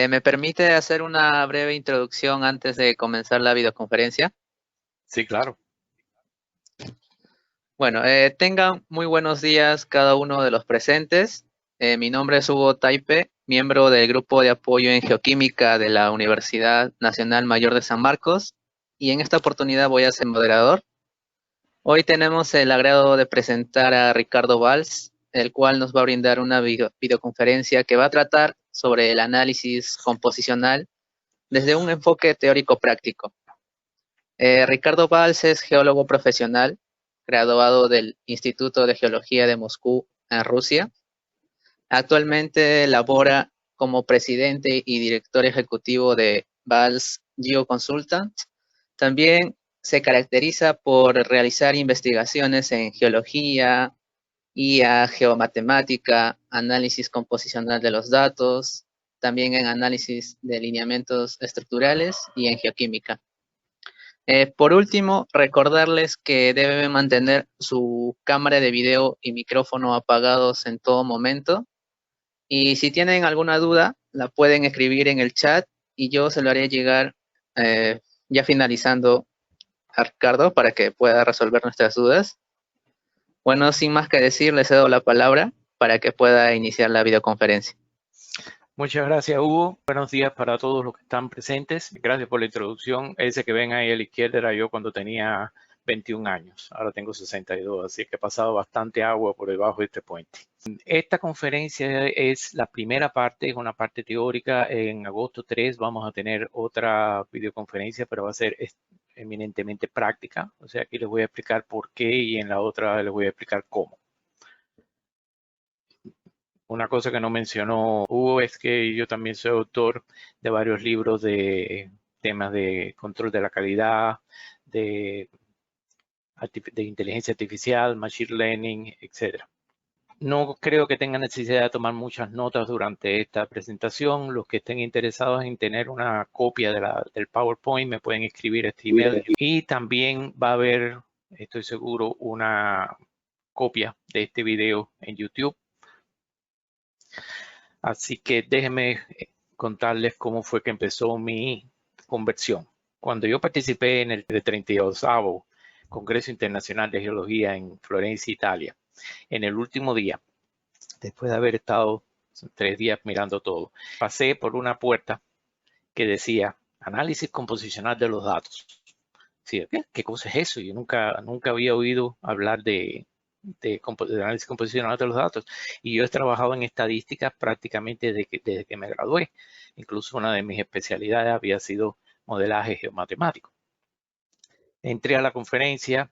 ¿Me permite hacer una breve introducción antes de comenzar la videoconferencia? Sí, claro. Bueno, tengan muy buenos días cada uno de los presentes. Mi nombre es Hugo Taipe, miembro del Grupo de Apoyo en Geoquímica de la Universidad Nacional Mayor de San Marcos, y en esta oportunidad voy a ser moderador. Hoy tenemos el agrado de presentar a Ricardo Valls, el cual nos va a brindar una videoconferencia que va a tratar sobre el análisis composicional desde un enfoque teórico práctico. Ricardo Valls es geólogo profesional, graduado del Instituto de Geología de Moscú en Rusia. Actualmente labora como presidente y director ejecutivo de Valls Geoconsultant. También se caracteriza por realizar investigaciones en geología, IA, geomatemática, análisis composicional de los datos, también en análisis de lineamientos estructurales y en geoquímica. Por último, recordarles que deben mantener su cámara de video y micrófono apagados en todo momento. Y si tienen alguna duda, la pueden escribir en el chat y yo se lo haré llegar ya finalizando a Ricardo para que pueda resolver nuestras dudas. Bueno, sin más que decir, le cedo la palabra para que pueda iniciar la videoconferencia. Muchas gracias, Hugo. Buenos días para todos los que están presentes. Gracias por la introducción. Ese que ven ahí a la izquierda era yo cuando tenía 21 años. Ahora tengo 62, así que he pasado bastante agua por debajo de este puente. Esta conferencia es la primera parte, es una parte teórica. En agosto 3 vamos a tener otra videoconferencia, pero va a ser eminentemente práctica. O sea, aquí les voy a explicar por qué y en la otra les voy a explicar cómo. Una cosa que no mencionó Hugo es que yo también soy autor de varios libros de temas de control de la calidad, de inteligencia artificial, machine learning, etc. No creo que tengan necesidad de tomar muchas notas durante esta presentación. Los que estén interesados en tener una copia del PowerPoint me pueden escribir este email. Y también va a haber, estoy seguro, una copia de este video en YouTube. Así que déjenme contarles cómo fue que empezó mi conversión. Cuando yo participé en el 32º Congreso Internacional de Geología en Florencia, Italia, en el último día, después de haber estado 3 días mirando todo, pasé por una puerta que decía análisis composicional de los datos. Sí, ¿qué cosa es eso? Yo nunca había oído hablar de análisis composicional de los datos. Y yo he trabajado en estadística prácticamente desde que me gradué. Incluso una de mis especialidades había sido modelaje geomatemático. Entré a la conferencia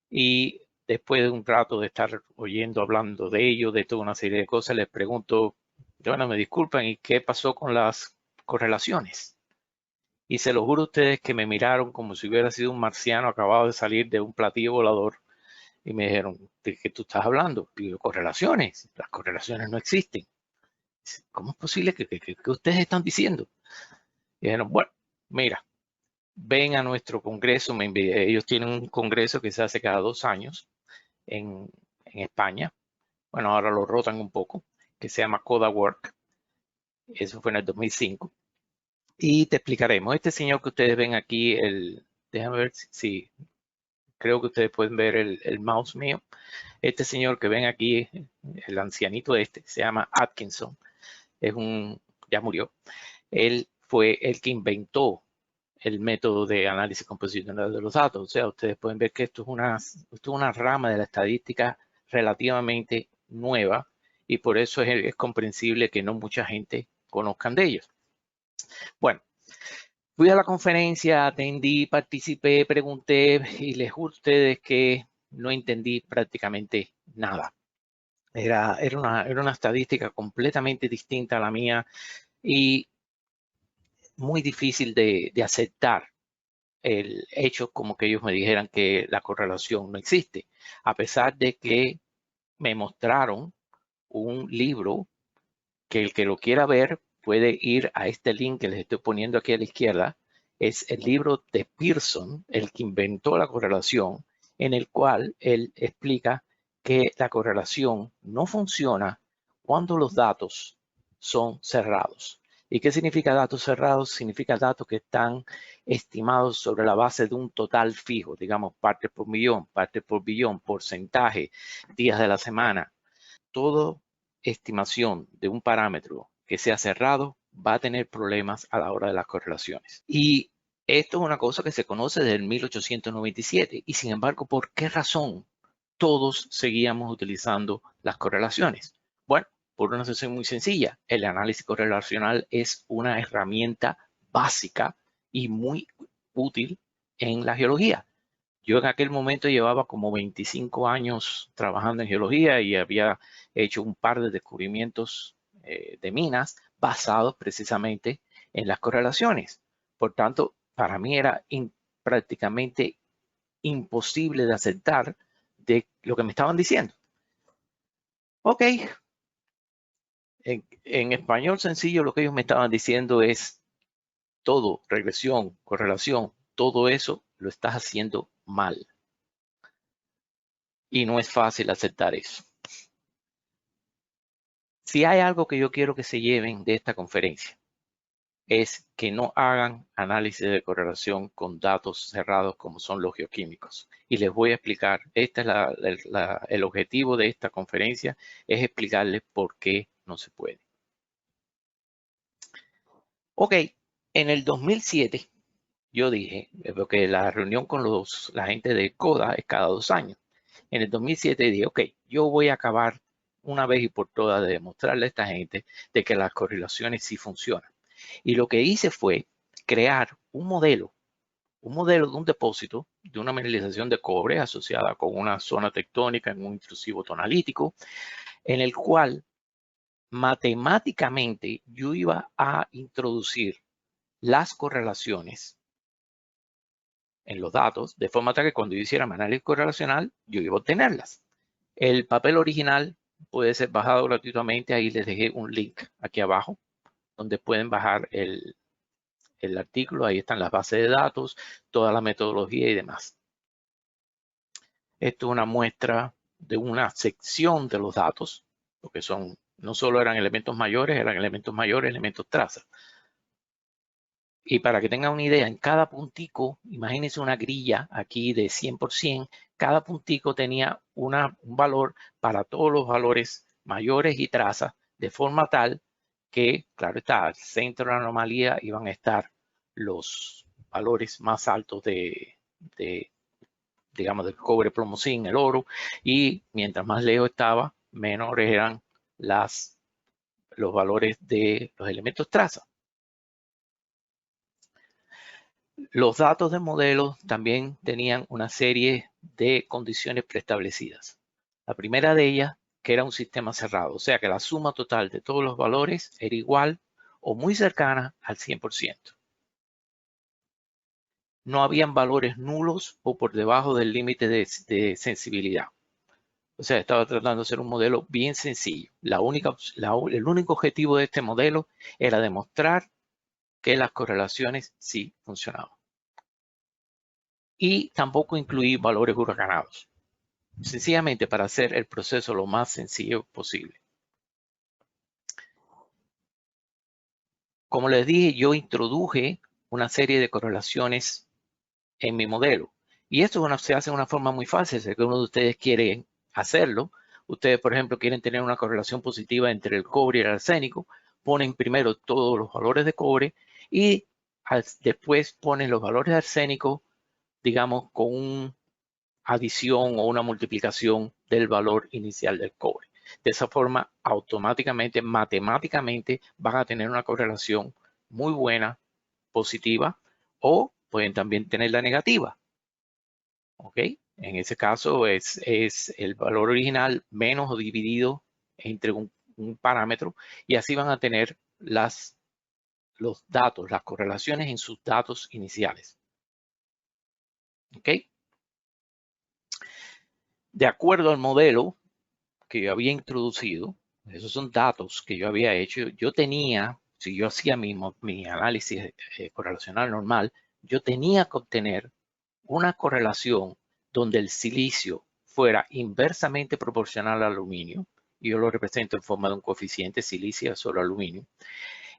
y después de un rato de estar oyendo, hablando de ello, de toda una serie de cosas, les pregunto, bueno, me disculpan, ¿y qué pasó con las correlaciones? Y se lo juro a ustedes que me miraron como si hubiera sido un marciano acabado de salir de un platillo volador. Y me dijeron, ¿de qué tú estás hablando? Digo, correlaciones. Las correlaciones no existen. ¿Cómo es posible que ustedes están diciendo? Y dijeron, bueno, mira, ven a nuestro congreso. Ellos tienen un congreso que se hace cada 2 años en España. Bueno, ahora lo rotan un poco, que se llama Coda Work. Eso fue en el 2005. Y te explicaremos. Este señor que ustedes ven aquí, déjame ver si creo que ustedes pueden ver el mouse mío. Este señor que ven aquí, el ancianito se llama Atkinson. Ya murió. Él fue el que inventó el método de análisis composicional de los datos. O sea, ustedes pueden ver que esto es una rama de la estadística relativamente nueva y por eso es comprensible que no mucha gente conozcan de ellos. Bueno, fui a la conferencia, atendí, participé, pregunté y les juro a ustedes que no entendí prácticamente nada. Era una estadística completamente distinta a la mía y muy difícil de aceptar el hecho como que ellos me dijeran que la correlación no existe, a pesar de que me mostraron un libro que el que lo quiera ver puede ir a este link que les estoy poniendo aquí a la izquierda. Es el libro de Pearson, el que inventó la correlación, en el cual él explica que la correlación no funciona cuando los datos son cerrados. ¿Y qué significa datos cerrados? Significa datos que están estimados sobre la base de un total fijo, digamos partes por millón, partes por billón, porcentaje, días de la semana. Toda estimación de un parámetro que sea cerrado va a tener problemas a la hora de las correlaciones. Y esto es una cosa que se conoce desde el 1897 y sin embargo, ¿por qué razón todos seguíamos utilizando las correlaciones? Bueno, por una razón muy sencilla. El análisis correlacional es una herramienta básica y muy útil en la geología. Yo en aquel momento llevaba como 25 años trabajando en geología y había hecho un par de descubrimientos de minas basados precisamente en las correlaciones. Por tanto, para mí era prácticamente imposible de aceptar de lo que me estaban diciendo. Ok, en español sencillo lo que ellos me estaban diciendo es todo, regresión, correlación, todo eso lo estás haciendo mal. Y no es fácil aceptar eso. Si hay algo que yo quiero que se lleven de esta conferencia, es que no hagan análisis de correlación con datos cerrados como son los geoquímicos. Y les voy a explicar, este es el objetivo de esta conferencia, es explicarles por qué no se puede. Ok, en el 2007 yo dije, porque la reunión con la gente de CODA es cada 2 años. En el 2007 dije, ok, yo voy a acabar una vez y por todas de demostrarle a esta gente de que las correlaciones sí funcionan. Y lo que hice fue crear un modelo de un depósito, de una mineralización de cobre asociada con una zona tectónica en un intrusivo tonalítico, en el cual matemáticamente yo iba a introducir las correlaciones en los datos, de forma tal que cuando yo hiciera mi análisis correlacional, yo iba a obtenerlas. El papel original puede ser bajado gratuitamente. Ahí les dejé un link aquí abajo, donde pueden bajar el artículo. Ahí están las bases de datos, toda la metodología y demás. Esto es una muestra de una sección de los datos, porque no solo eran elementos mayores, elementos traza. Y para que tengan una idea, en cada puntico, imagínense una grilla aquí de 100%, cada puntico tenía un valor para todos los valores mayores y trazas, de forma tal que, claro está, al centro de la anomalía iban a estar los valores más altos digamos, del cobre, plomo, zinc, el oro, y mientras más lejos estaba, menores eran los valores de los elementos traza. Los datos de modelo también tenían una serie de condiciones preestablecidas. La primera de ellas, que era un sistema cerrado, o sea que la suma total de todos los valores era igual o muy cercana al 100%. No habían valores nulos o por debajo del límite de sensibilidad. O sea, estaba tratando de hacer un modelo bien sencillo. El único objetivo de este modelo era demostrar que las correlaciones sí funcionaban. Y tampoco incluí valores huracanados, sencillamente para hacer el proceso lo más sencillo posible. Como les dije, yo introduje una serie de correlaciones en mi modelo. Y esto se hace de una forma muy fácil. Si alguno de ustedes quiere hacerlo, ustedes, por ejemplo, quieren tener una correlación positiva entre el cobre y el arsénico, ponen primero todos los valores de cobre y después ponen los valores de arsénico, digamos, con una adición o una multiplicación del valor inicial del cobre. De esa forma, automáticamente, matemáticamente, van a tener una correlación muy buena, positiva, o pueden también tener la negativa. ¿Ok? En ese caso es el valor original menos o dividido entre un parámetro, y así van a tener los datos, las correlaciones en sus datos iniciales. ¿Ok? De acuerdo al modelo que yo había introducido, esos son datos que yo había hecho, yo tenía, si yo hacía mi análisis correlacional normal, yo tenía que obtener una correlación donde el silicio fuera inversamente proporcional al aluminio, y yo lo represento en forma de un coeficiente silicio sobre aluminio,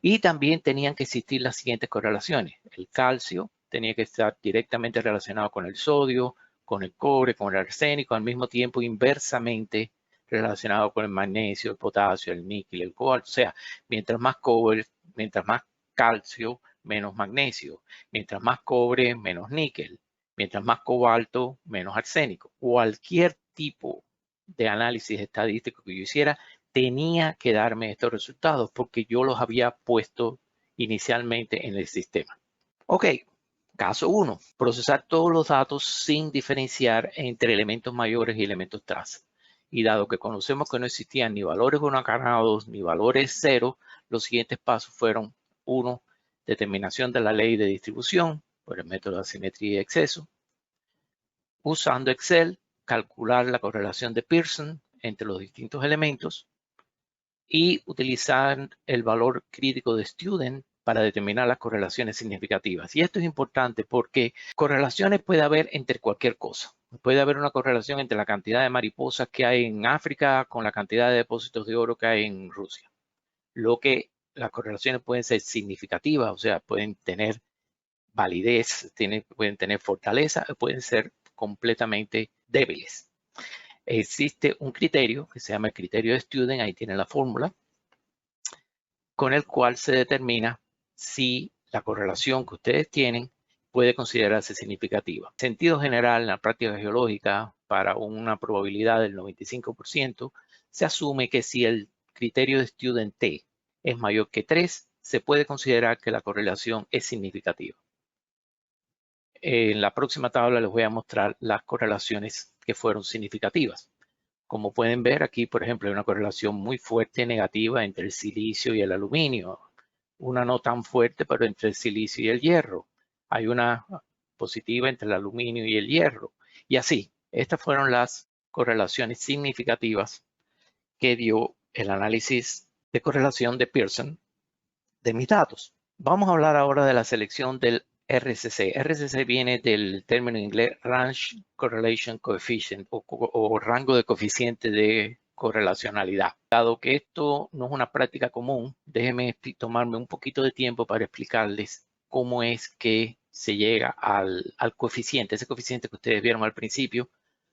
Y también tenían que existir las siguientes correlaciones. El calcio tenía que estar directamente relacionado con el sodio, con el cobre, con el arsénico, al mismo tiempo inversamente relacionado con el magnesio, el potasio, el níquel, el cobalto. O sea, mientras más cobre, mientras más calcio, menos magnesio. Mientras más cobre, menos níquel. Mientras más cobalto, menos arsénico. Cualquier tipo de análisis estadístico que yo hiciera tenía que darme estos resultados porque yo los había puesto inicialmente en el sistema. Ok, caso 1, procesar todos los datos sin diferenciar entre elementos mayores y elementos traza. Y dado que conocemos que no existían ni valores bonacanados ni valores cero, los siguientes pasos fueron: 1, determinación de la ley de distribución por el método de asimetría y exceso. Usando Excel, calcular la correlación de Pearson entre los distintos elementos y utilizar el valor crítico de Student para determinar las correlaciones significativas. Y esto es importante porque correlaciones puede haber entre cualquier cosa. Puede haber una correlación entre la cantidad de mariposas que hay en África con la cantidad de depósitos de oro que hay en Rusia. Las correlaciones pueden ser significativas, o sea, pueden tener validez, pueden tener fortaleza, pueden ser completamente débiles. Existe un criterio que se llama el criterio de Student, ahí tiene la fórmula, con el cual se determina si la correlación que ustedes tienen puede considerarse significativa. En sentido general, en la práctica geológica, para una probabilidad del 95%, se asume que si el criterio de Student T es mayor que 3, se puede considerar que la correlación es significativa. En la próxima tabla les voy a mostrar las correlaciones que fueron significativas. Como pueden ver aquí, por ejemplo, hay una correlación muy fuerte negativa entre el silicio y el aluminio. Una no tan fuerte, pero entre el silicio y el hierro. Hay una positiva entre el aluminio y el hierro. Y así, estas fueron las correlaciones significativas que dio el análisis de correlación de Pearson de mis datos. Vamos a hablar ahora de la selección del RCC. RCC viene del término en inglés Range Correlation Coefficient o rango de coeficiente de correlacionalidad. Dado que esto no es una práctica común, déjenme tomarme un poquito de tiempo para explicarles cómo es que se llega al coeficiente, ese coeficiente que ustedes vieron al principio,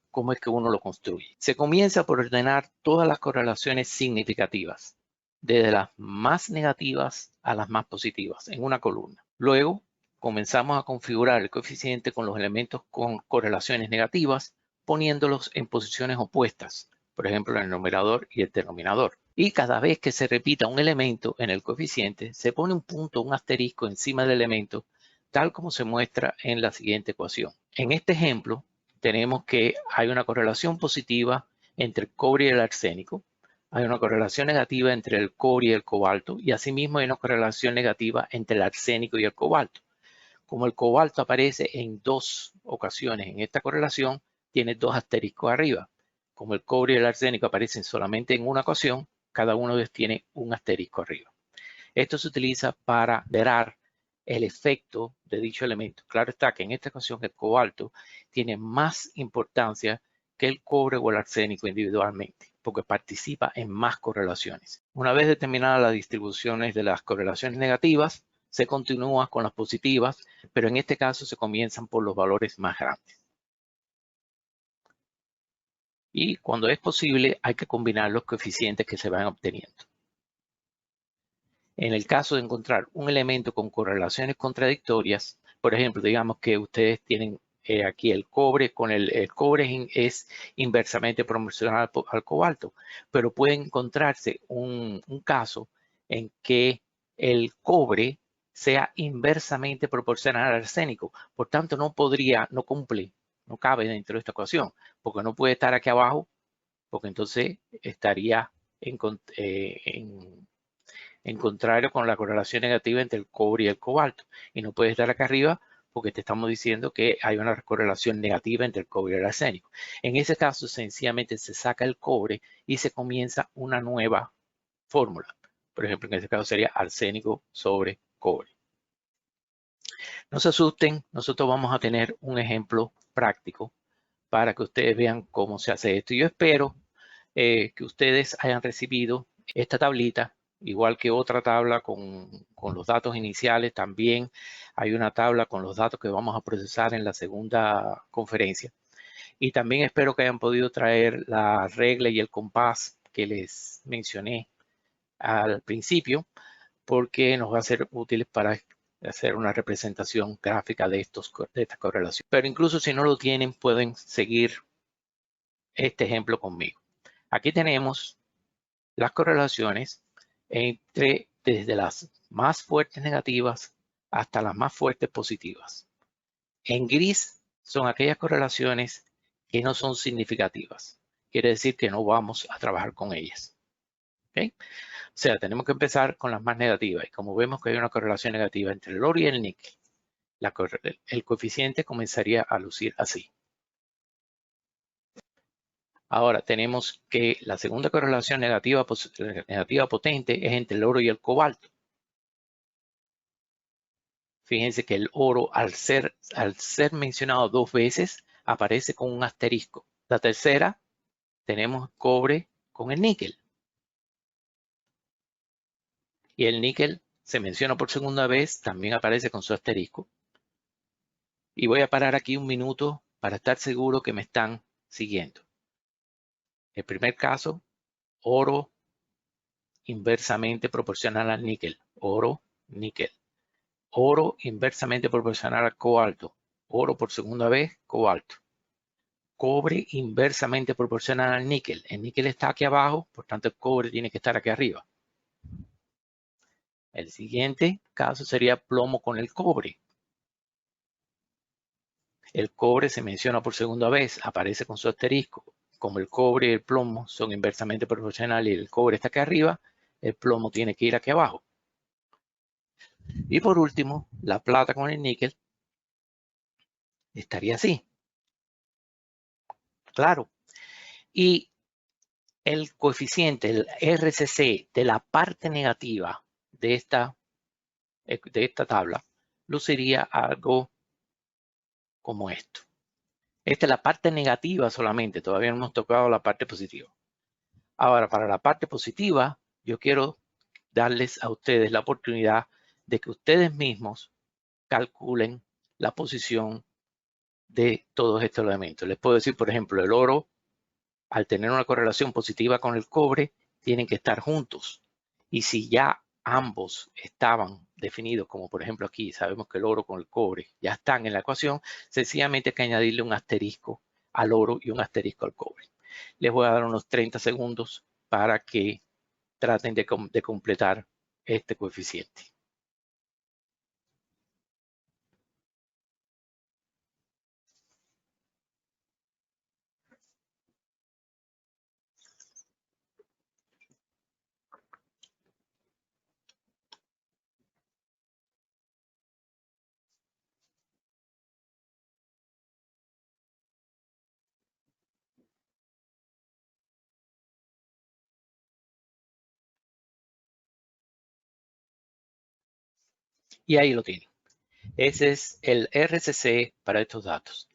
cómo es que uno lo construye. Se comienza por ordenar todas las correlaciones significativas, desde las más negativas a las más positivas, en una columna. Luego, comenzamos a configurar el coeficiente con los elementos con correlaciones negativas, poniéndolos en posiciones opuestas, por ejemplo, en el numerador y el denominador. Y cada vez que se repita un elemento en el coeficiente, se pone un punto, un asterisco encima del elemento, tal como se muestra en la siguiente ecuación. En este ejemplo, tenemos que hay una correlación positiva entre el cobre y el arsénico, hay una correlación negativa entre el cobre y el cobalto, y asimismo hay una correlación negativa entre el arsénico y el cobalto. Como el cobalto aparece en 2 ocasiones en esta correlación, tiene 2 asteriscos arriba. Como el cobre y el arsénico aparecen solamente en una ocasión, cada uno de ellos tiene un asterisco arriba. Esto se utiliza para ver el efecto de dicho elemento. Claro está que en esta ocasión el cobalto tiene más importancia que el cobre o el arsénico individualmente, porque participa en más correlaciones. Una vez determinadas las distribuciones de las correlaciones negativas, se continúa con las positivas, pero en este caso se comienzan por los valores más grandes. Y cuando es posible, hay que combinar los coeficientes que se van obteniendo. En el caso de encontrar un elemento con correlaciones contradictorias, por ejemplo, digamos que ustedes tienen aquí el cobre, el cobre es inversamente proporcional al cobalto, pero puede encontrarse un caso en que el cobre sea inversamente proporcional al arsénico. Por tanto, no cumple, no cabe dentro de esta ecuación, porque no puede estar aquí abajo, porque entonces estaría en contrario con la correlación negativa entre el cobre y el cobalto. Y no puede estar acá arriba porque te estamos diciendo que hay una correlación negativa entre el cobre y el arsénico. En ese caso, sencillamente se saca el cobre y se comienza una nueva fórmula. Por ejemplo, en este caso sería arsénico sobre cobre. No se asusten, nosotros vamos a tener un ejemplo práctico para que ustedes vean cómo se hace esto. Yo espero que ustedes hayan recibido esta tablita igual que otra tabla con los datos iniciales, también hay una tabla con los datos que vamos a procesar en la segunda conferencia. Y también espero que hayan podido traer la regla y el compás que les mencioné al principio, porque nos va a ser útil para hacer una representación gráfica de esta correlación. Pero incluso si no lo tienen, pueden seguir este ejemplo conmigo. Aquí tenemos las correlaciones desde las más fuertes negativas hasta las más fuertes positivas. En gris son aquellas correlaciones que no son significativas. Quiere decir que no vamos a trabajar con ellas. ¿Okay? O sea, tenemos que empezar con las más negativas. Y como vemos que hay una correlación negativa entre el oro y el níquel, el coeficiente comenzaría a lucir así. Ahora tenemos que la segunda correlación negativa potente es entre el oro y el cobalto. Fíjense que el oro, al ser mencionado 2 veces, aparece con un asterisco. La tercera, tenemos cobre con el níquel. Y el níquel se menciona por segunda vez, también aparece con su asterisco. Y voy a parar aquí un minuto para estar seguro que me están siguiendo. El primer caso, oro inversamente proporcional al níquel. Oro, níquel. Oro inversamente proporcional al cobalto. Oro por segunda vez, cobalto. Cobre inversamente proporcional al níquel. El níquel está aquí abajo, por tanto el cobre tiene que estar aquí arriba. El siguiente caso sería plomo con el cobre. El cobre se menciona por segunda vez, aparece con su asterisco. Como el cobre y el plomo son inversamente proporcionales y el cobre está aquí arriba, el plomo tiene que ir aquí abajo. Y por último, la plata con el níquel estaría así. Claro. Y el coeficiente, el RCC de la parte negativa de esta tabla, luciría algo como esto. Esta es la parte negativa solamente, todavía no hemos tocado la parte positiva. Ahora, para la parte positiva, yo quiero darles a ustedes la oportunidad de que ustedes mismos calculen la posición de todos estos elementos. Les puedo decir, por ejemplo, el oro, al tener una correlación positiva con el cobre, tienen que estar juntos. Y si ya ambos estaban definidos, como por ejemplo aquí, sabemos que el oro con el cobre ya están en la ecuación, sencillamente hay que añadirle un asterisco al oro y un asterisco al cobre. Les voy a dar unos 30 segundos para que traten de completar este coeficiente. Y ahí lo tienen. Ese es el RCC para estos datos.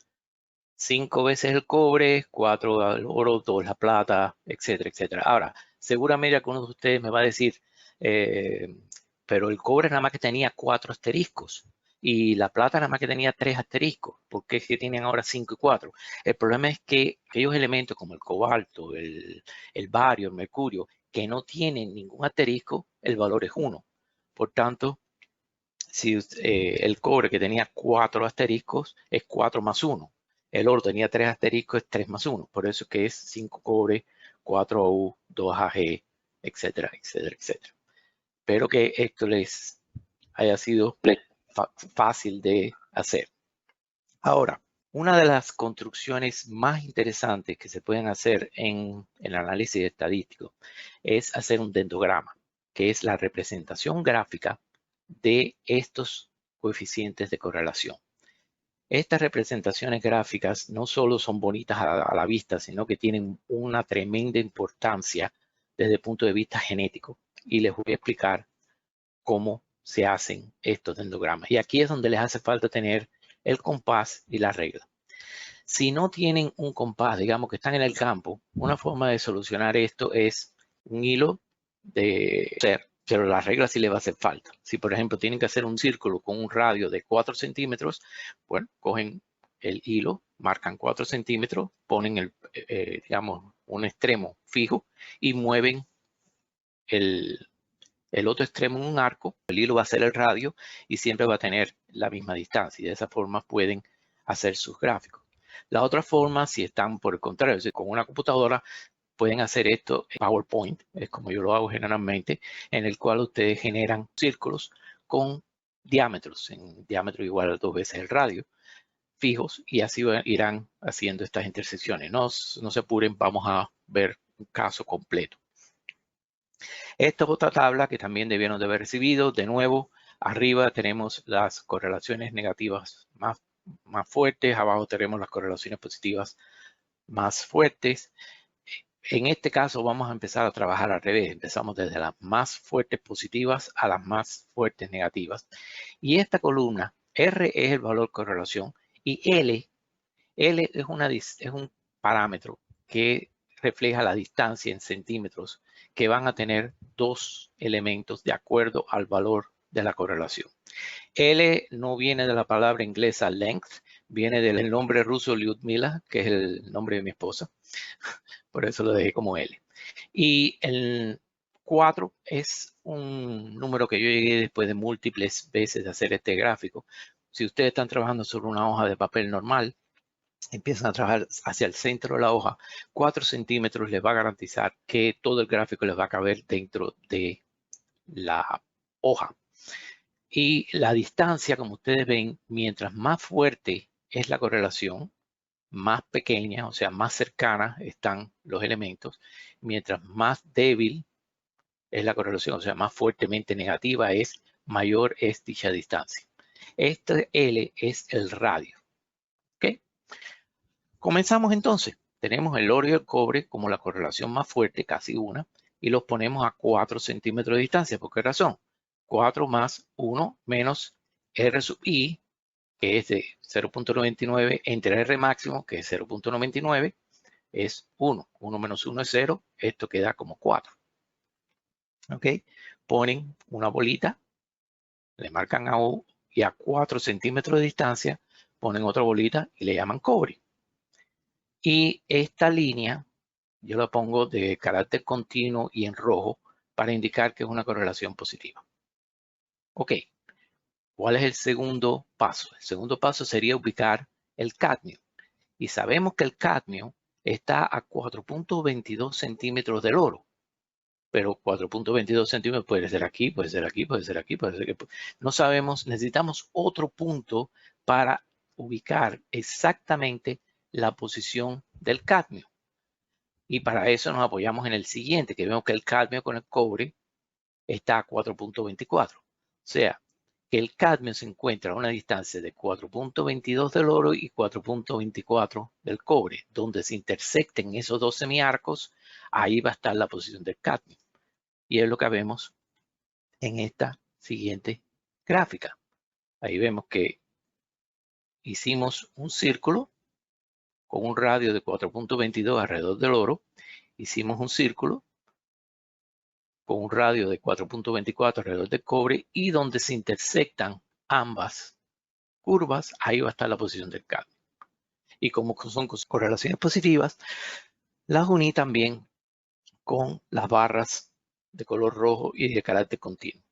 5 veces el cobre, 4 el oro, 2 la plata, etcétera, etcétera. Ahora, seguramente algunos de ustedes me va a decir, pero el cobre nada más que tenía 4 asteriscos y la plata nada más que tenía 3 asteriscos. ¿Por qué es que tienen ahora 5 y 4? El problema es que aquellos elementos como el cobalto, el bario, el mercurio, que no tienen ningún asterisco, el valor es 1. Por tanto, si el cobre que tenía 4 asteriscos es 4 más 1. El oro tenía 3 asteriscos, es 3 más 1. Por eso que es 5 cobre, 4 AU, 2 AG, etcétera, etcétera, etcétera. Espero que esto les haya sido fácil de hacer. Ahora, una de las construcciones más interesantes que se pueden hacer en el análisis estadístico es hacer un dendrograma, que es la representación gráfica de estos coeficientes de correlación. Estas representaciones gráficas no solo son bonitas a la vista, sino que tienen una tremenda importancia desde el punto de vista genético. Y les voy a explicar cómo se hacen estos dendrogramas. Y aquí es donde les hace falta tener el compás y la regla. Si no tienen un compás, digamos que están en el campo, una forma de solucionar esto es un hilo de pero la regla sí le va a hacer falta. Si, por ejemplo, tienen que hacer un círculo con un radio de 4 centímetros, bueno, cogen el hilo, marcan 4 centímetros, ponen digamos, un extremo fijo y mueven el otro extremo en un arco. El hilo va a ser el radio y siempre va a tener la misma distancia. Y de esa forma pueden hacer sus gráficos. La otra forma, si están por el contrario, es decir, con una computadora, pueden hacer esto en PowerPoint, es como yo lo hago generalmente, en el cual ustedes generan círculos con diámetros, en diámetro igual a 2 veces el radio, fijos, y así irán haciendo estas intersecciones. No se apuren, vamos a ver un caso completo. Esta es otra tabla que también debieron de haber recibido. De nuevo, arriba tenemos las correlaciones negativas más fuertes, abajo tenemos las correlaciones positivas más fuertes. En este caso vamos a empezar a trabajar al revés. Empezamos desde las más fuertes positivas a las más fuertes negativas. Y esta columna, R es el valor correlación y L es un parámetro que refleja la distancia en centímetros que van a tener dos elementos de acuerdo al valor de la correlación. L no viene de la palabra inglesa length, viene del nombre ruso Lyudmila, que es el nombre de mi esposa. Por eso lo dejé como L. Y el 4 es un número que yo llegué después de múltiples veces de hacer este gráfico. Si ustedes están trabajando sobre una hoja de papel normal, empiezan a trabajar hacia el centro de la hoja, 4 centímetros les va a garantizar que todo el gráfico les va a caber dentro de la hoja. Y la distancia, como ustedes ven, mientras más fuerte es la correlación, más pequeña, o sea, más cercana están los elementos, mientras más débil es la correlación, o sea, más fuertemente negativa es, mayor es dicha distancia. Este L es el radio. ¿Ok? Comenzamos entonces. Tenemos el oro y el cobre como la correlación más fuerte, casi una, y los ponemos a 4 centímetros de distancia. ¿Por qué razón? 4 más 1 menos R sub I, que es de 0.99, entre R máximo, que es 0.99, es 1. 1 menos 1 es 0. Esto queda como 4. ¿Ok? Ponen una bolita, le marcan a U y a 4 centímetros de distancia ponen otra bolita y le llaman cobre. Y esta línea yo la pongo de carácter continuo y en rojo para indicar que es una correlación positiva. Ok, ¿cuál es el segundo paso? El segundo paso sería ubicar el cadmio. Y sabemos que el cadmio está a 4.22 centímetros del oro. Pero 4.22 centímetros puede ser aquí, puede ser aquí, puede ser aquí, puede ser aquí. No sabemos, necesitamos otro punto para ubicar exactamente la posición del cadmio. Y para eso nos apoyamos en el siguiente, que vemos que el cadmio con el cobre está a 4.24. O sea, que el cadmio se encuentra a una distancia de 4.22 del oro y 4.24 del cobre. Donde se intersecten esos dos semiarcos, ahí va a estar la posición del cadmio. Y es lo que vemos en esta siguiente gráfica. Ahí vemos que hicimos un círculo con un radio de 4.22 alrededor del oro. Hicimos un círculo con un radio de 4.24 alrededor del cobre y donde se intersectan ambas curvas, ahí va a estar la posición del cadmio. Y como son correlaciones positivas, las uní también con las barras de color rojo y de carácter continuo.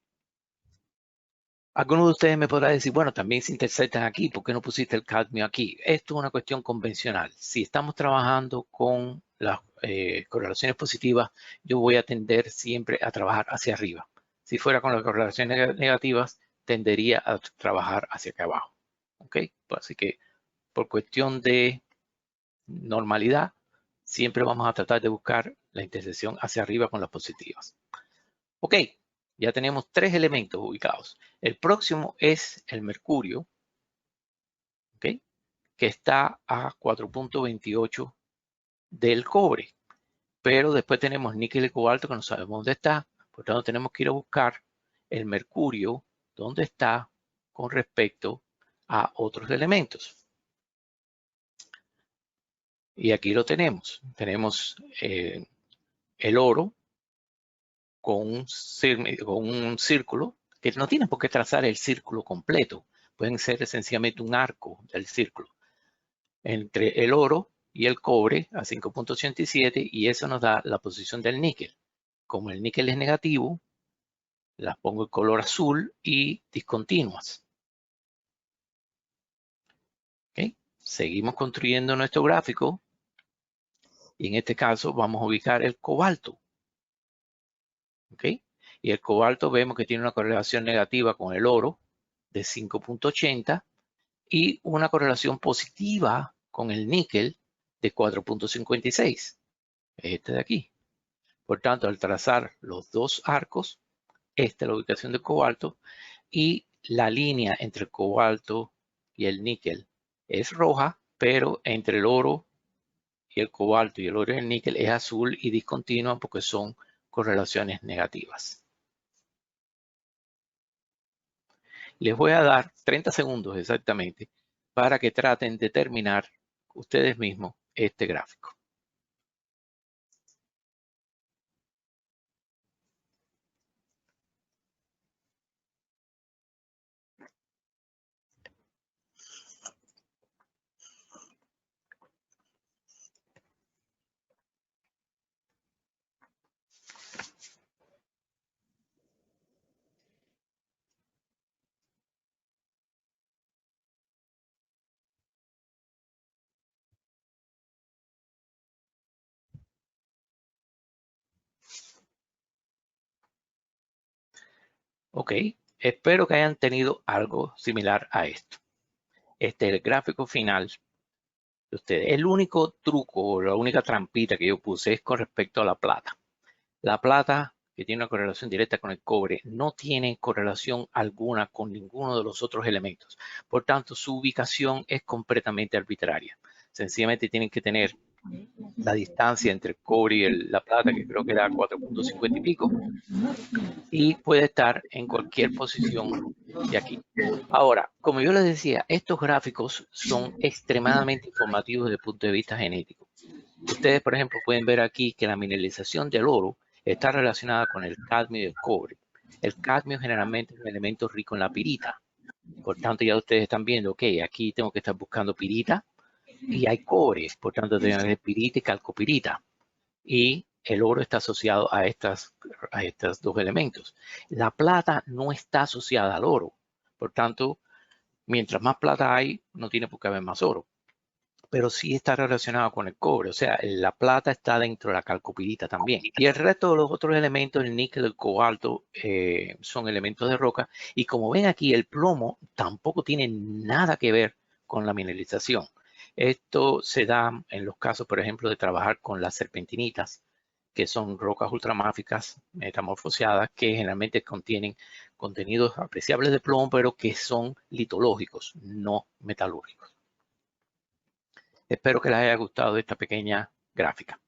Algunos de ustedes me podrán decir, bueno, también se intersectan aquí, ¿por qué no pusiste el cadmio aquí? Esto es una cuestión convencional. Si estamos trabajando con las correlaciones positivas, yo voy a tender siempre a trabajar hacia arriba. Si fuera con las correlaciones negativas, tendería a trabajar hacia acá abajo. ¿Ok? Así que por cuestión de normalidad, siempre vamos a tratar de buscar la intersección hacia arriba con las positivas. Ok, ya tenemos 3 elementos ubicados. El próximo es el mercurio, ¿okay? Que está a 4.28 del cobre. Pero después tenemos níquel y cobalto que no sabemos dónde está. Por lo tanto, tenemos que ir a buscar el mercurio, dónde está con respecto a otros elementos. Y aquí lo tenemos. Tenemos el oro, con un círculo, que no tienen por qué trazar el círculo completo. Pueden ser sencillamente un arco del círculo entre el oro y el cobre a 5.87 y eso nos da la posición del níquel. Como el níquel es negativo, las pongo en color azul y discontinuas. ¿Okay? Seguimos construyendo nuestro gráfico y en este caso vamos a ubicar el cobalto. ¿Okay? Y el cobalto vemos que tiene una correlación negativa con el oro de 5.80 y una correlación positiva con el níquel de 4.56. Este de aquí. Por tanto, al trazar los dos arcos, esta es la ubicación del cobalto y la línea entre el cobalto y el níquel es roja, pero entre el oro y el cobalto y el oro y el níquel es azul y discontinua porque son correlaciones negativas. Les voy a dar 30 segundos exactamente para que traten de terminar ustedes mismos este gráfico. Ok, espero que hayan tenido algo similar a esto. Este es el gráfico final de ustedes. El único truco o la única trampita que yo puse es con respecto a la plata. La plata, que tiene una correlación directa con el cobre, no tiene correlación alguna con ninguno de los otros elementos. Por tanto, su ubicación es completamente arbitraria. Sencillamente tienen que tener la distancia entre el cobre y la plata, que creo que era 4.50 y pico, y puede estar en cualquier posición de aquí. Ahora, como yo les decía, estos gráficos son extremadamente informativos desde el punto de vista genético. Ustedes, por ejemplo, pueden ver aquí que la mineralización del oro está relacionada con el cadmio y el cobre. El cadmio generalmente es un elemento rico en la pirita. Por tanto, ya ustedes están viendo, ok, aquí tengo que estar buscando pirita y hay cobre. Por tanto, tengo que tener pirita y calcopirita. Y el oro está asociado a estos dos elementos. La plata no está asociada al oro. Por tanto, mientras más plata hay, no tiene por qué haber más oro. Pero sí está relacionado con el cobre. O sea, la plata está dentro de la calcopirita también. Y el resto de los otros elementos, el níquel, el cobalto, son elementos de roca. Y como ven aquí, el plomo tampoco tiene nada que ver con la mineralización. Esto se da en los casos, por ejemplo, de trabajar con las serpentinitas, que son rocas ultramáficas metamorfoseadas que generalmente contienen contenidos apreciables de plomo, pero que son litológicos, no metalúrgicos. Espero que les haya gustado esta pequeña gráfica.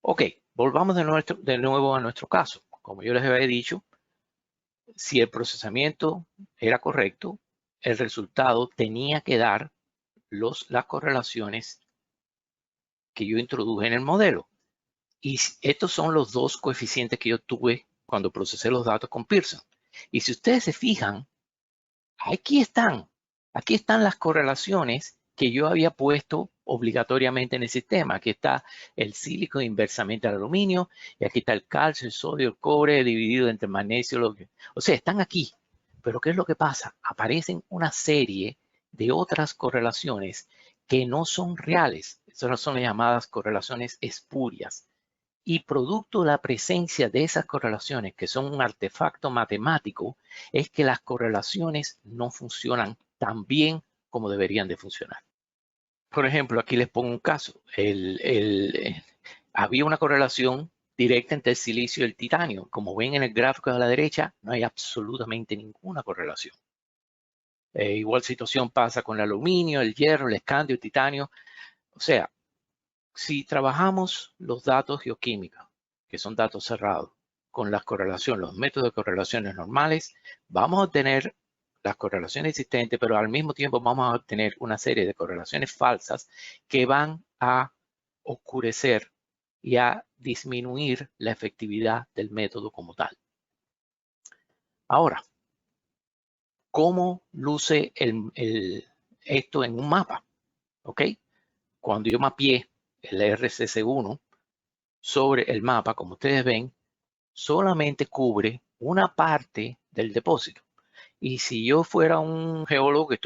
Ok, volvamos de nuevo a nuestro caso. Como yo les había dicho, si el procesamiento era correcto, el resultado tenía que dar las correlaciones que yo introduje en el modelo. Y estos son los dos coeficientes que yo tuve cuando procesé los datos con Pearson. Y si ustedes se fijan, aquí están las correlaciones que yo había puesto obligatoriamente en el sistema. Aquí está el sílico inversamente al aluminio, y aquí está el calcio, el sodio, el cobre dividido entre magnesio. O sea, están aquí. Pero ¿qué es lo que pasa? Aparecen una serie de otras correlaciones que no son reales. Esas son las llamadas correlaciones espurias. Y producto de la presencia de esas correlaciones, que son un artefacto matemático, es que las correlaciones no funcionan tan bien como deberían de funcionar. Por ejemplo, aquí les pongo un caso. Había una correlación directa entre el silicio y el titanio. Como ven en el gráfico de la derecha, no hay absolutamente ninguna correlación. Igual situación pasa con el aluminio, el hierro, el escandio, el titanio. O sea, si trabajamos los datos geoquímicos, que son datos cerrados, con las correlaciones, los métodos de correlaciones normales, vamos a obtener las correlaciones existentes, pero al mismo tiempo vamos a obtener una serie de correlaciones falsas que van a oscurecer y a disminuir la efectividad del método como tal. Ahora, ¿cómo luce esto en un mapa? ¿Ok? Cuando yo mapeé el RCC1 sobre el mapa, como ustedes ven, solamente cubre una parte del depósito. Y si yo fuera un geólogo que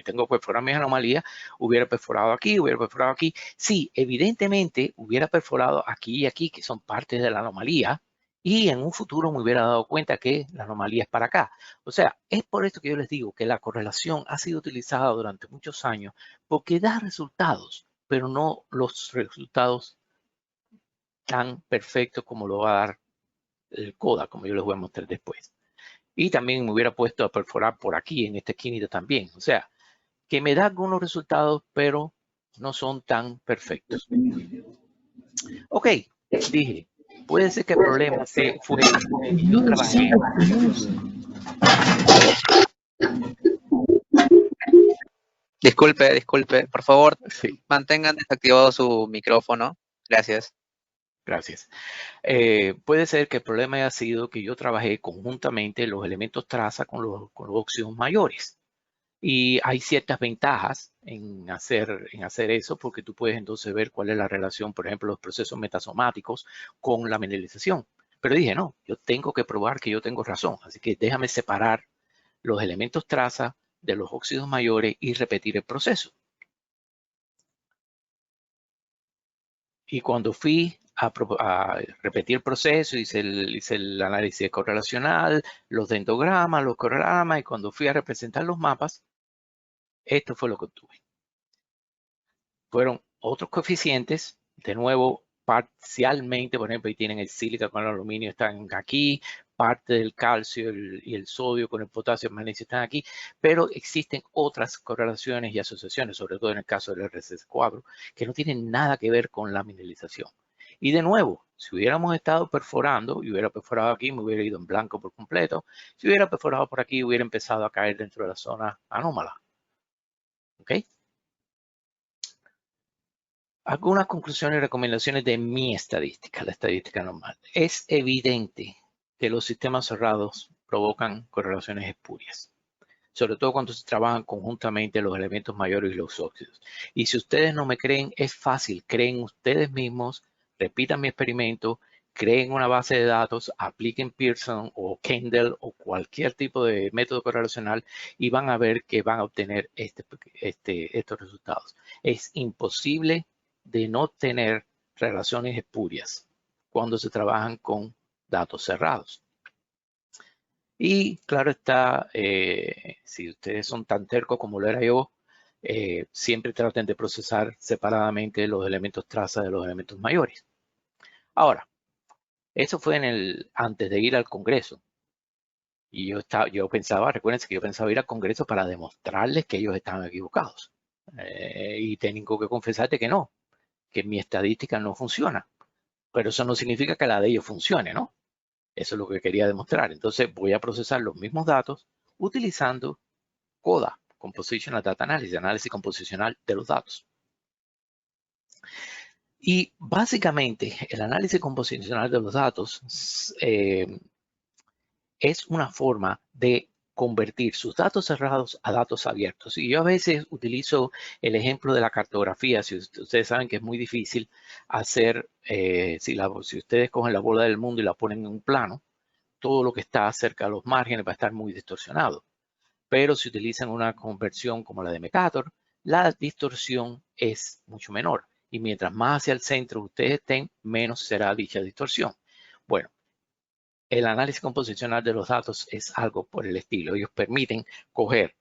tengo perforadas mis anomalías, hubiera perforado aquí, hubiera perforado aquí. Sí, evidentemente hubiera perforado aquí y aquí, que son partes de la anomalía, y en un futuro me hubiera dado cuenta que la anomalía es para acá. O sea, es por esto que yo les digo que la correlación ha sido utilizada durante muchos años porque da resultados, pero no los resultados tan perfectos como lo va a dar el CODA, como yo les voy a mostrar después. Y también me hubiera puesto a perforar por aquí, en esta esquinita también. O sea, que me da algunos resultados, pero no son tan perfectos. Ok, dije, puede ser que el problema fue que yo trabajé. Disculpe, por favor, Sí, mantengan desactivado su micrófono. Gracias. gracias. Puede ser que el problema haya sido que yo trabajé conjuntamente los elementos traza con los óxidos mayores. Y hay ciertas ventajas en hacer eso porque tú puedes entonces ver cuál es la relación, por ejemplo, los procesos metasomáticos con la mineralización. Pero dije, no, yo tengo que probar que yo tengo razón. Así que déjame separar los elementos traza de los óxidos mayores y repetir el proceso. Y cuando fui a repetir el proceso, hice el análisis correlacional, los dendrogramas, los correlamas, y cuando fui a representar los mapas, esto fue lo que obtuve. Fueron otros coeficientes, de nuevo, parcialmente, por ejemplo, ahí tienen el sílica con el aluminio, están aquí, parte del calcio y el sodio con el potasio y el magnesio están aquí, pero existen otras correlaciones y asociaciones, sobre todo en el caso del RCC4, que no tienen nada que ver con la mineralización. Y de nuevo, si hubiéramos estado perforando, y hubiera perforado aquí, me hubiera ido en blanco por completo. Si hubiera perforado por aquí, hubiera empezado a caer dentro de la zona anómala. ¿Ok? Algunas conclusiones y recomendaciones de mi estadística, la estadística normal. Es evidente que los sistemas cerrados provocan correlaciones espurias, sobre todo cuando se trabajan conjuntamente los elementos mayores y los óxidos. Y si ustedes no me creen, es fácil, creen ustedes mismos, repitan mi experimento, creen una base de datos, apliquen Pearson o Kendall o cualquier tipo de método correlacional y van a ver que van a obtener estos resultados. Es imposible de no tener relaciones espurias cuando se trabajan con datos cerrados. Y claro está, si ustedes son tan tercos como lo era yo, siempre traten de procesar separadamente los elementos traza de los elementos mayores. Ahora, eso fue antes de ir al Congreso. Y yo pensaba, recuérdense que yo pensaba ir al Congreso para demostrarles que ellos estaban equivocados. Y tengo que confesarte que no, que mi estadística no funciona. Pero eso no significa que la de ellos funcione, ¿no? Eso es lo que quería demostrar. Entonces voy a procesar los mismos datos utilizando CODA, Compositional Data Analysis, análisis composicional de los datos. Y básicamente el análisis composicional de los datos es una forma de convertir sus datos cerrados a datos abiertos. Y yo a veces utilizo el ejemplo de la cartografía. Si ustedes saben que es muy difícil hacer, si ustedes cogen la bola del mundo y la ponen en un plano, todo lo que está cerca de los márgenes va a estar muy distorsionado. Pero si utilizan una conversión como la de Mercator, la distorsión es mucho menor. Y mientras más hacia el centro ustedes estén, menos será dicha distorsión. Bueno, el análisis composicional de los datos es algo por el estilo. Ellos permiten coger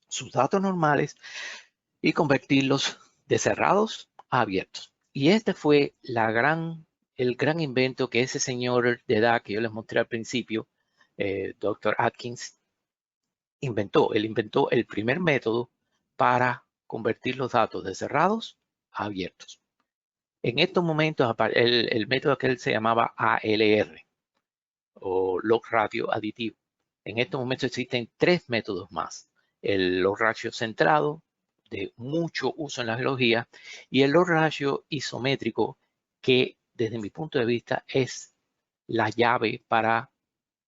sus datos normales y convertirlos de cerrados a abiertos. Y este fue el gran invento que ese señor de edad que yo les mostré al principio, Dr. Atkins, inventó. Él inventó el primer método para convertir los datos de cerrados a abiertos. En estos momentos, el método que él se llamaba ALR, o log ratio aditivo. En estos momentos existen 3 métodos más. El log ratio centrado, de mucho uso en la geología, y el log ratio isométrico, que desde mi punto de vista es la llave para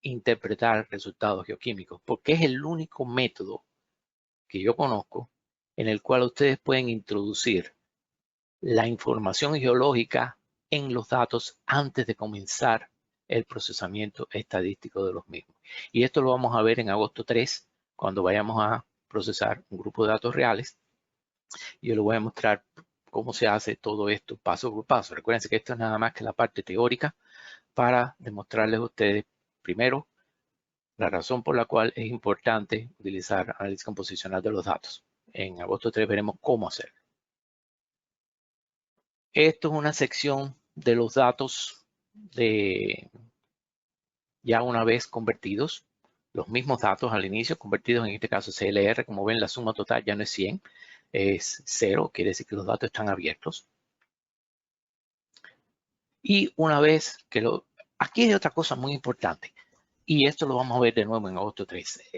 interpretar resultados geoquímicos, porque es el único método que yo conozco en el cual ustedes pueden introducir la información geológica en los datos antes de comenzar el procesamiento estadístico de los mismos. Y esto lo vamos a ver en agosto 3, cuando vayamos a procesar un grupo de datos reales. Yo les voy a mostrar cómo se hace todo esto paso por paso. Recuerden que esto es nada más que la parte teórica para demostrarles a ustedes, primero, la razón por la cual es importante utilizar análisis composicional de los datos. En agosto 3 veremos cómo hacerlo. Esto es una sección de los datos ya una vez convertidos. Los mismos datos al inicio convertidos, en este caso CLR. Como ven, la suma total ya no es 100, es 0. Quiere decir que los datos están abiertos. Y una vez que aquí hay otra cosa muy importante. Y esto lo vamos a ver de nuevo en agosto 3.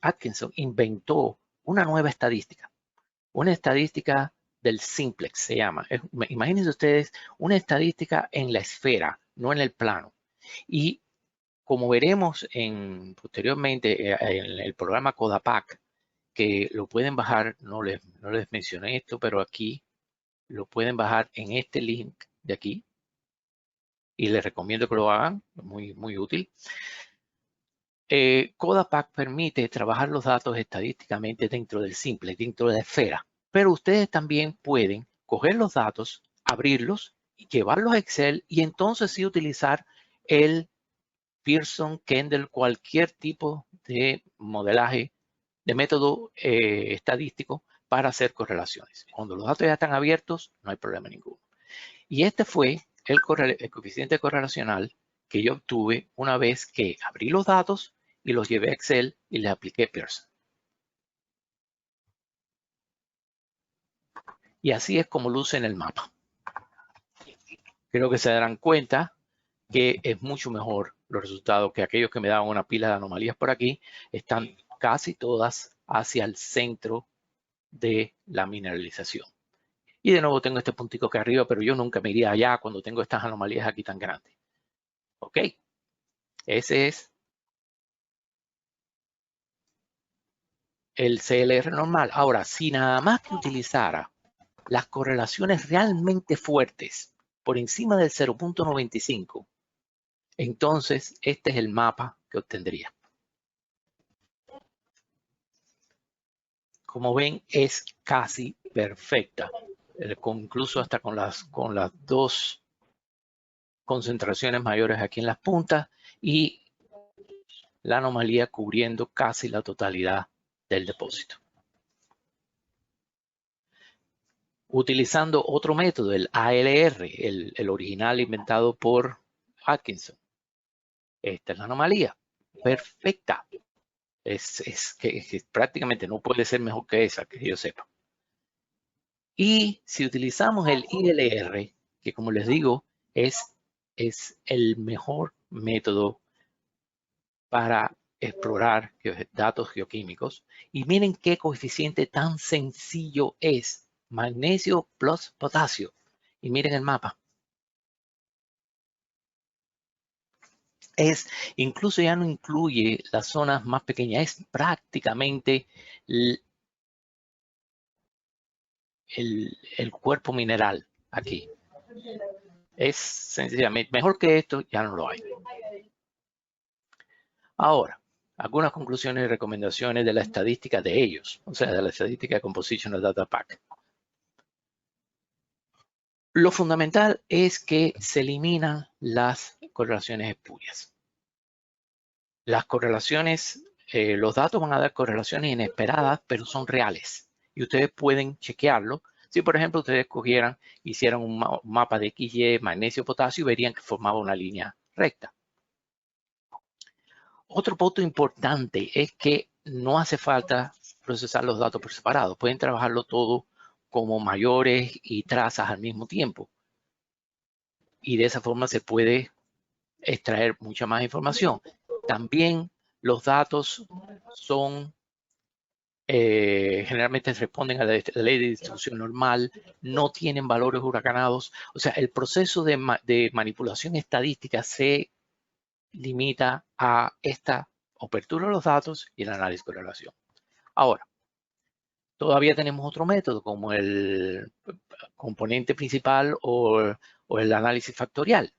Atkinson inventó una nueva estadística. Una estadística del simplex se llama. Imagínense ustedes una estadística en la esfera, no en el plano. Y como veremos posteriormente en el programa Codapac, que lo pueden bajar, no les mencioné esto, pero aquí lo pueden bajar en este link de aquí. Y les recomiendo que lo hagan, muy, muy útil. Codapac permite trabajar los datos estadísticamente dentro del simple, dentro de la esfera. Pero ustedes también pueden coger los datos, abrirlos, llevarlos a Excel y entonces sí utilizar el Pearson, Kendall, cualquier tipo de modelaje, de método estadístico para hacer correlaciones. Cuando los datos ya están abiertos, no hay problema ninguno. Y este fue el coeficiente correlacional que yo obtuve una vez que abrí los datos y los llevé a Excel y les apliqué Pearson. Y así es como luce en el mapa. Creo que se darán cuenta que es mucho mejor los resultados que aquellos que me daban una pila de anomalías por aquí. Están casi todas hacia el centro de la mineralización. Y de nuevo tengo este puntico acá arriba, pero yo nunca me iría allá cuando tengo estas anomalías aquí tan grandes. ¿Ok? Ese es el CLR normal. Ahora, si nada más que utilizara las correlaciones realmente fuertes por encima del 0.95, entonces este es el mapa que obtendría. Como ven, es casi perfecta, incluso hasta con las dos concentraciones mayores aquí en las puntas y la anomalía cubriendo casi la totalidad del depósito. Utilizando otro método, el ALR, el original inventado por Atkinson. Esta es la anomalía. Perfecta. Es que prácticamente no puede ser mejor que esa, que yo sepa. Y si utilizamos el ILR, que como les digo, es el mejor método para explorar datos geoquímicos. Y miren qué coeficiente tan sencillo es. Magnesio plus potasio. Y miren el mapa. Incluso ya no incluye las zonas más pequeñas. Es prácticamente el cuerpo mineral aquí. Es sencillamente mejor que esto, ya no lo hay. Ahora, algunas conclusiones y recomendaciones de la estadística de ellos, o sea, de la estadística de Compositional Data Pack. Lo fundamental es que se eliminan las correlaciones espurias. Las correlaciones, los datos van a dar correlaciones inesperadas, pero son reales. Y ustedes pueden chequearlo. Si, por ejemplo, ustedes hicieran un mapa de XY, magnesio, potasio, verían que formaba una línea recta. Otro punto importante es que no hace falta procesar los datos por separado. Pueden trabajarlo todo como mayores y trazas al mismo tiempo. Y de esa forma se puede extraer mucha más información. También los datos son generalmente responden a la ley de distribución normal, no tienen valores huracanados. O sea, el proceso de manipulación estadística se limita a esta apertura de los datos y el análisis de correlación. Ahora, todavía tenemos otro método como el componente principal o el análisis factorial.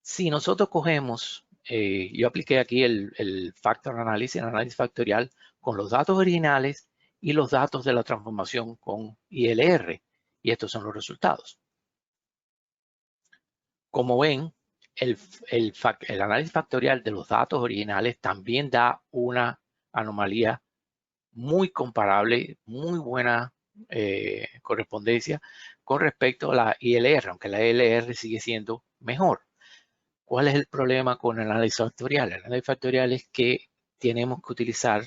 Si nosotros cogemos, yo apliqué aquí el factor análisis, el análisis factorial con los datos originales y los datos de la transformación con ILR. Y estos son los resultados. Como ven, el análisis factorial de los datos originales también da una anomalía muy comparable, muy buena correspondencia con respecto a la ILR, aunque la ILR sigue siendo mejor. ¿Cuál es el problema con el análisis factorial? El análisis factorial es que tenemos que utilizar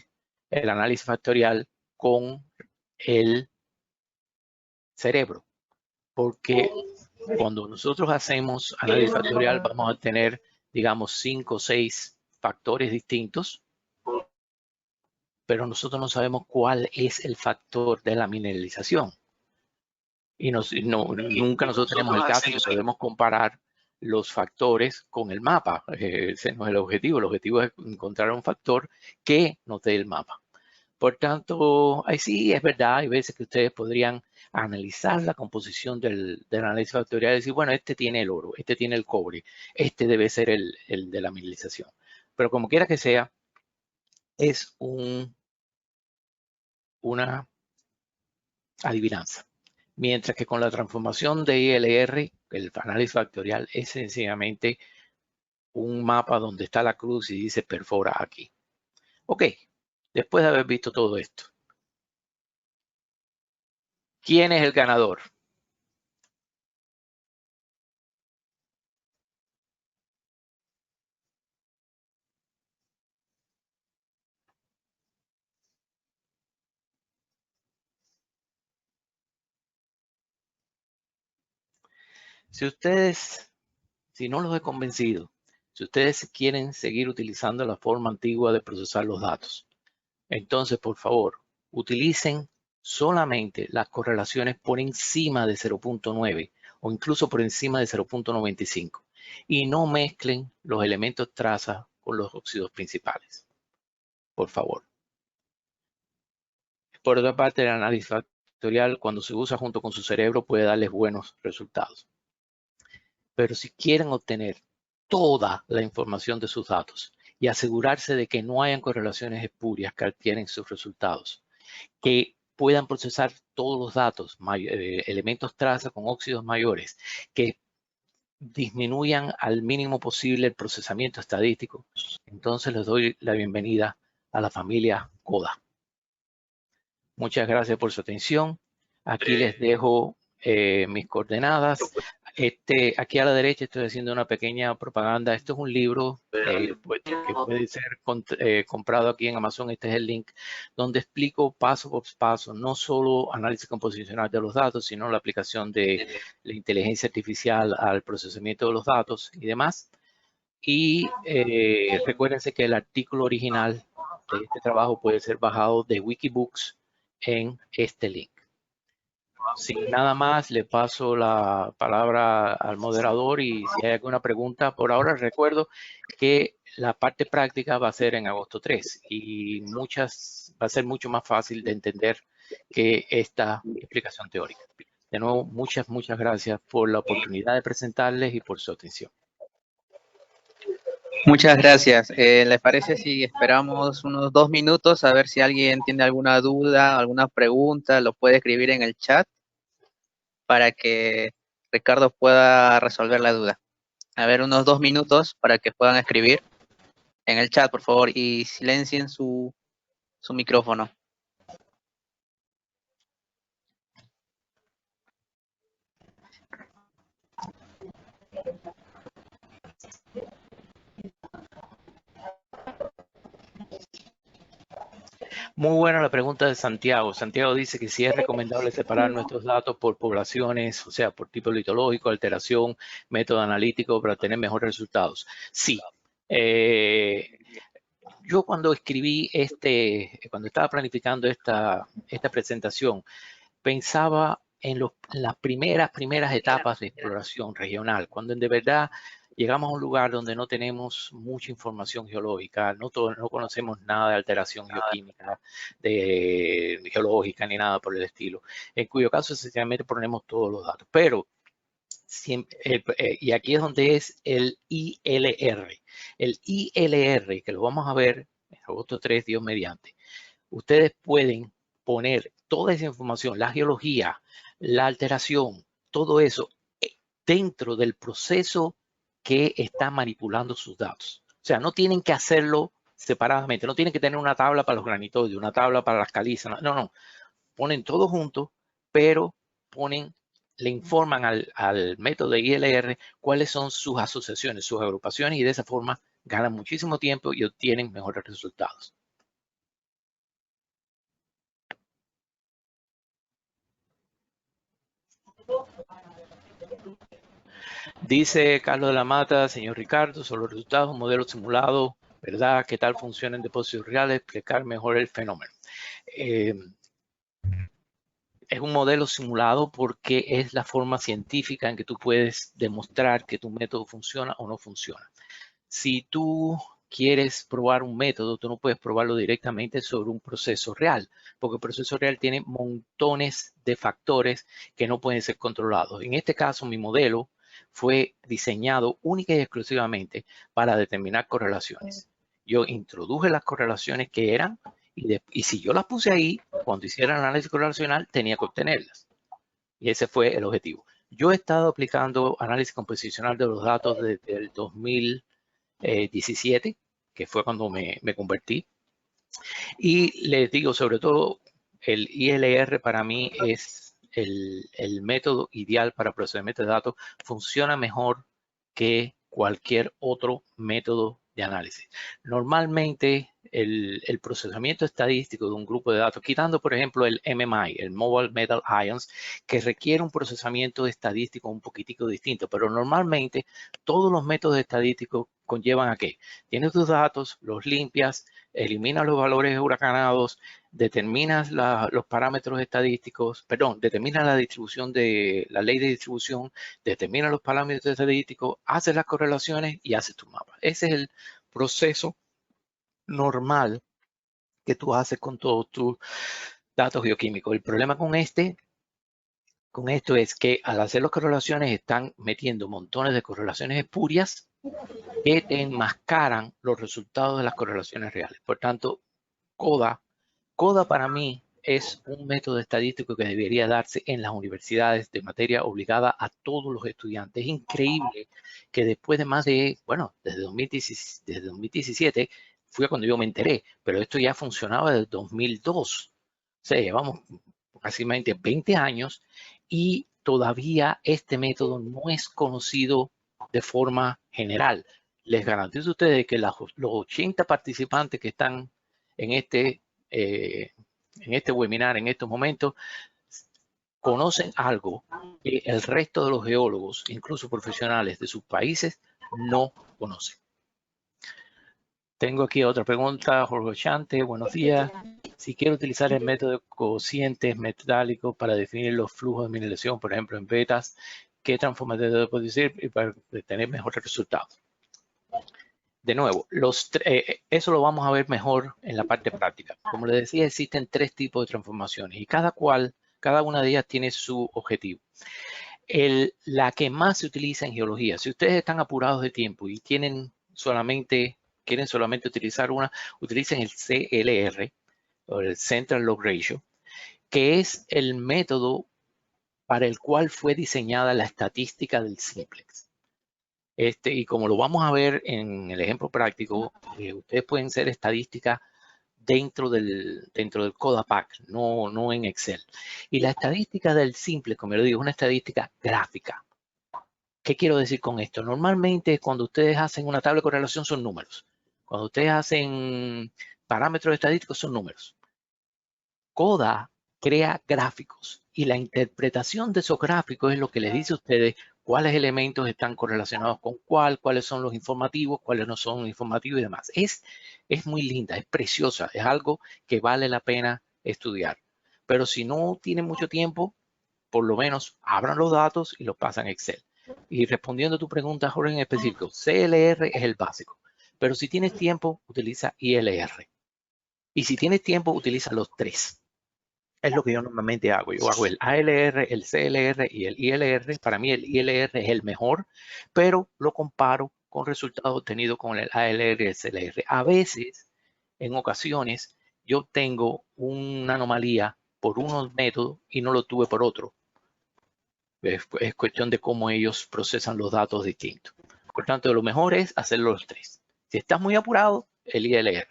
el análisis factorial con el cerebro, porque cuando nosotros hacemos análisis factorial vamos a tener, digamos, 5 o 6 factores distintos, pero nosotros no sabemos cuál es el factor de la mineralización. Y nunca nosotros tenemos el caso que podemos comparar los factores con el mapa. Ese no es el objetivo. El objetivo es encontrar un factor que nos dé el mapa. Por tanto, ahí sí es verdad, hay veces que ustedes podrían analizar la composición del análisis factorial y decir, bueno, este tiene el oro, este tiene el cobre, este debe ser el de la mineralización. Pero como quiera que sea, es una adivinanza. Mientras que con la transformación de ILR, el análisis factorial es sencillamente un mapa donde está la cruz y dice perfora aquí. Ok, después de haber visto todo esto, ¿quién es el ganador? Si no los he convencido, si ustedes quieren seguir utilizando la forma antigua de procesar los datos, entonces, por favor, utilicen solamente las correlaciones por encima de 0.9 o incluso por encima de 0.95 y no mezclen los elementos traza con los óxidos principales, por favor. Por otra parte, el análisis factorial, cuando se usa junto con su cerebro, puede darles buenos resultados. Pero si quieren obtener toda la información de sus datos y asegurarse de que no hayan correlaciones espurias que altieren sus resultados, que puedan procesar todos los datos, elementos traza con óxidos mayores, que disminuyan al mínimo posible el procesamiento estadístico, entonces les doy la bienvenida a la familia CODA. Muchas gracias por su atención. Aquí les dejo mis coordenadas. Aquí a la derecha estoy haciendo una pequeña propaganda. Esto es un libro que puede ser comprado aquí en Amazon. Este es el link donde explico paso por paso, no solo análisis composicional de los datos, sino la aplicación de la inteligencia artificial al procesamiento de los datos y demás. Y recuérdense que el artículo original de este trabajo puede ser bajado de Wikibooks en este link. Sin nada más, le paso la palabra al moderador y si hay alguna pregunta, por ahora recuerdo que la parte práctica va a ser en agosto 3 y va a ser mucho más fácil de entender que esta explicación teórica. De nuevo, muchas gracias por la oportunidad de presentarles y por su atención. Muchas gracias. ¿Les parece si esperamos unos 2 minutos a ver si alguien tiene alguna duda, alguna pregunta? Lo puede escribir en el chat para que Ricardo pueda resolver la duda. A ver, unos 2 minutos para que puedan escribir en el chat, por favor, y silencien su micrófono. Muy buena la pregunta de Santiago. Santiago dice que si es recomendable separar nuestros datos por poblaciones, o sea, por tipo litológico, alteración, método analítico para tener mejores resultados. Sí. Yo cuando escribí cuando estaba planificando esta presentación, pensaba en las primeras etapas de exploración regional, cuando de verdad llegamos a un lugar donde no tenemos mucha información geológica, no conocemos nada de alteración geoquímica, geológica, ni nada por el estilo, en cuyo caso sencillamente ponemos todos los datos. Pero y aquí es donde es el ILR. El ILR, que lo vamos a ver en agosto 3, Dios mediante. Ustedes pueden poner toda esa información, la geología, la alteración, todo eso dentro del proceso que está manipulando sus datos. O sea, no tienen que hacerlo separadamente, no tienen que tener una tabla para los granitoides, una tabla para las calizas, no. Ponen todo junto, pero le informan al método de ILR cuáles son sus asociaciones, sus agrupaciones, y de esa forma ganan muchísimo tiempo y obtienen mejores resultados. Dice Carlos de la Mata, señor Ricardo, sobre los resultados, un modelo simulado, ¿verdad? ¿Qué tal funciona en depósitos reales? Explicar mejor el fenómeno. Es un modelo simulado porque es la forma científica en que tú puedes demostrar que tu método funciona o no funciona. Si tú quieres probar un método, tú no puedes probarlo directamente sobre un proceso real, porque el proceso real tiene montones de factores que no pueden ser controlados. En este caso, mi modelo fue diseñado única y exclusivamente para determinar correlaciones. Yo introduje las correlaciones que eran y si yo las puse ahí, cuando hiciera el análisis correlacional, tenía que obtenerlas. Y ese fue el objetivo. Yo he estado aplicando análisis composicional de los datos desde el 2017, que fue cuando me convertí. Y les digo, sobre todo, el ILR para mí es el método ideal para procesamiento de datos. Funciona mejor que cualquier otro método de análisis. Normalmente, el procesamiento estadístico de un grupo de datos, quitando, por ejemplo, el MMI, el Mobile Metal Ions, que requiere un procesamiento estadístico un poquitico distinto, pero normalmente todos los métodos estadísticos conllevan a que tienes tus datos, los limpias, eliminas los valores huracanados, determinas los parámetros estadísticos, determinas la distribución de la ley de distribución, determinas los parámetros estadísticos, haces las correlaciones y haces tu mapa. Ese es el proceso normal que tú haces con todos tus datos bioquímicos. El problema con esto es que al hacer las correlaciones están metiendo montones de correlaciones espurias que te enmascaran los resultados de las correlaciones reales. Por tanto, CODA para mí es un método estadístico que debería darse en las universidades de materia obligada a todos los estudiantes. Es increíble que después de desde 2017 fue cuando yo me enteré, pero esto ya funcionaba desde 2002. O sea, llevamos casi 20 años y todavía este método no es conocido de forma general. Les garantizo a ustedes que los 80 participantes que están en este webinar en estos momentos conocen algo que el resto de los geólogos, incluso profesionales de sus países, no conocen. Tengo aquí otra pregunta, Jorge Chante, buenos días. Si quiero utilizar el método de cocientes metálicos para definir los flujos de mineración, por ejemplo, en betas, ¿qué transformador debo producir para tener mejores resultados? De nuevo, eso lo vamos a ver mejor en la parte práctica. Como les decía, existen 3 tipos de transformaciones y cada una de ellas tiene su objetivo. La que más se utiliza en geología, si ustedes están apurados de tiempo y quieren solamente utilizar una, utilicen el CLR, o el Central Log Ratio, que es el método para el cual fue diseñada la estadística del simplex. Y como lo vamos a ver en el ejemplo práctico, ustedes pueden hacer estadística dentro del CODAPAC, no en Excel. Y la estadística del simple, como lo digo, es una estadística gráfica. ¿Qué quiero decir con esto? Normalmente cuando ustedes hacen una tabla de correlación son números. Cuando ustedes hacen parámetros estadísticos son números. CODA crea gráficos y la interpretación de esos gráficos es lo que les dice a ustedes cuáles elementos están correlacionados con cuáles son los informativos, cuáles no son informativos y demás. Es muy linda, es preciosa, es algo que vale la pena estudiar. Pero si no tienen mucho tiempo, por lo menos abran los datos y los pasan a Excel. Y respondiendo a tu pregunta, Jorge, en específico, CLR es el básico. Pero si tienes tiempo, utiliza ILR. Y si tienes tiempo, utiliza los tres. Es lo que yo normalmente hago. Yo hago el ALR, el CLR y el ILR. Para mí el ILR es el mejor, pero lo comparo con resultados obtenidos con el ALR y el CLR. A veces, en ocasiones, yo tengo una anomalía por unos métodos y no lo tuve por otro. Es cuestión de cómo ellos procesan los datos distintos. Por tanto, lo mejor es hacerlo los tres. Si estás muy apurado, el ILR.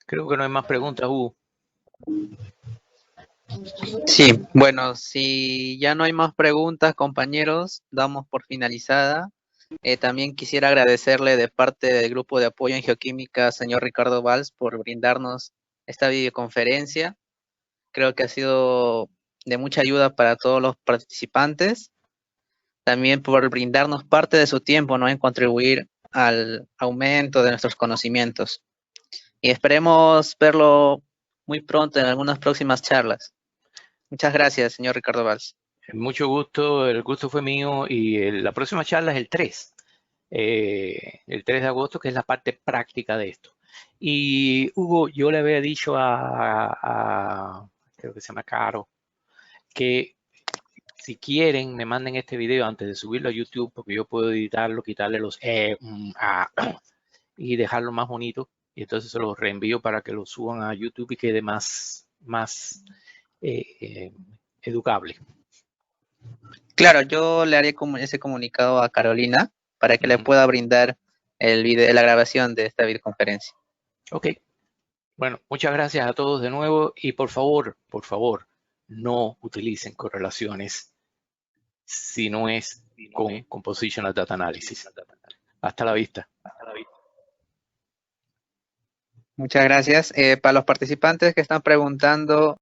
Creo que no hay más preguntas, Hugo. Sí, bueno, si ya no hay más preguntas, compañeros, damos por finalizada. También quisiera agradecerle de parte del Grupo de Apoyo en Geoquímica, señor Ricardo Valls, por brindarnos esta videoconferencia. Creo que ha sido de mucha ayuda para todos los participantes. También por brindarnos parte de su tiempo, ¿no?, en contribuir al aumento de nuestros conocimientos. Y esperemos verlo muy pronto en algunas próximas charlas. Muchas gracias, señor Ricardo Valls. Mucho gusto, el gusto fue mío y la próxima charla es el 3 de agosto, que es la parte práctica de esto. Y Hugo, yo le había dicho creo que se llama Caro, que si quieren me manden este video antes de subirlo a YouTube, porque yo puedo editarlo, quitarle los y dejarlo más bonito, y entonces se los reenvío para que lo suban a YouTube y quede más educable. Claro, yo le haré ese comunicado a Carolina para que le pueda brindar el video, la grabación de esta videoconferencia. Ok. Bueno, muchas gracias a todos de nuevo y por favor, no utilicen correlaciones si no es con Compositional Data Analysis. Hasta la vista. Muchas gracias. Para los participantes que están preguntando,